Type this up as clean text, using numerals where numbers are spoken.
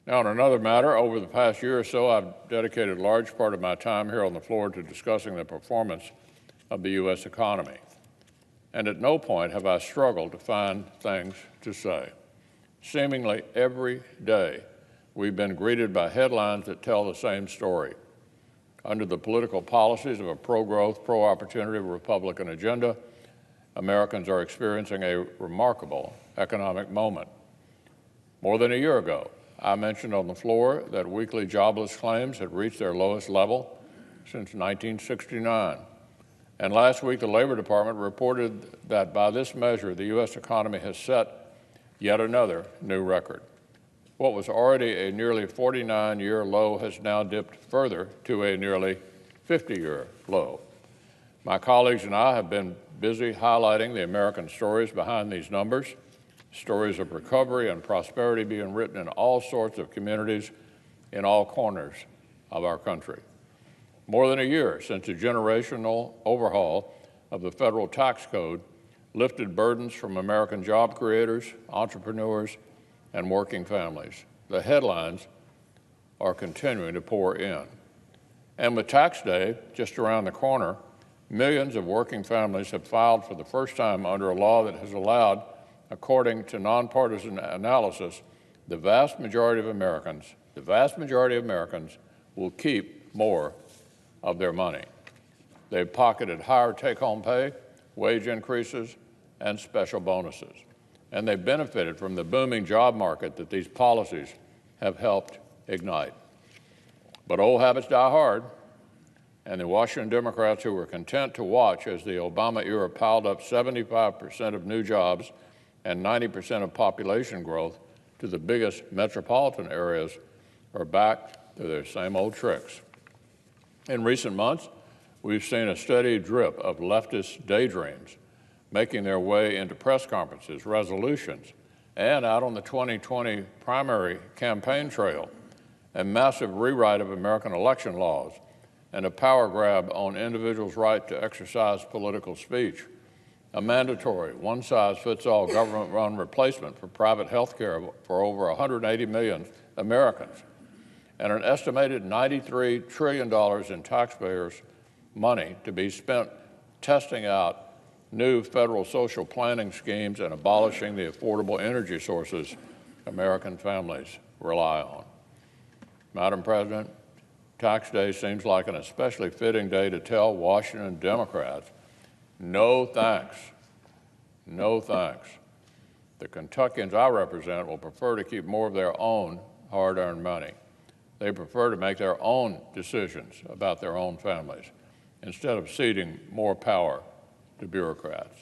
Now, on another matter, over the past year or so, I've dedicated a large part of my time here on the floor to discussing the performance of the U.S. economy. And at no point have I struggled to find things to say. Seemingly every day, we've been greeted by headlines that tell the same story. Under the political policies of a pro-growth, pro-opportunity Republican agenda, Americans are experiencing a remarkable economic moment. More than a year ago, I mentioned on the floor that weekly jobless claims had reached their lowest level since 1969. And last week, the Labor Department reported that by this measure, the U.S. economy has set yet another new record. What was already a nearly 49-year low has now dipped further to a nearly 50-year low. My colleagues and I have been busy highlighting the American stories behind these numbers, stories of recovery and prosperity being written in all sorts of communities in all corners of our country. More than a year since a generational overhaul of the federal tax code lifted burdens from American job creators, entrepreneurs, and working families. The headlines are continuing to pour in. And with tax day just around the corner, millions of working families have filed for the first time under a law that has allowed, according to nonpartisan analysis, the vast majority of Americans will keep more of their money. They've pocketed higher take-home pay, wage increases, and special bonuses. And they've benefited from the booming job market that these policies have helped ignite. But old habits die hard, and the Washington Democrats who were content to watch as the Obama era piled up 75% of new jobs and 90% of population growth to the biggest metropolitan areas are back to their same old tricks. In recent months, we've seen a steady drip of leftist daydreams making their way into press conferences, resolutions, and out on the 2020 primary campaign trail, a massive rewrite of American election laws, and a power grab on individuals' right to exercise political speech, a mandatory one-size-fits-all government-run replacement for private health care for over 180 million Americans, and an estimated $93 trillion in taxpayers' money to be spent testing out new federal social planning schemes and abolishing the affordable energy sources American families rely on. Madam President, Tax Day seems like an especially fitting day to tell Washington Democrats, no thanks, no thanks. The Kentuckians I represent will prefer to keep more of their own hard-earned money. They prefer to make their own decisions about their own families instead of ceding more power to bureaucrats.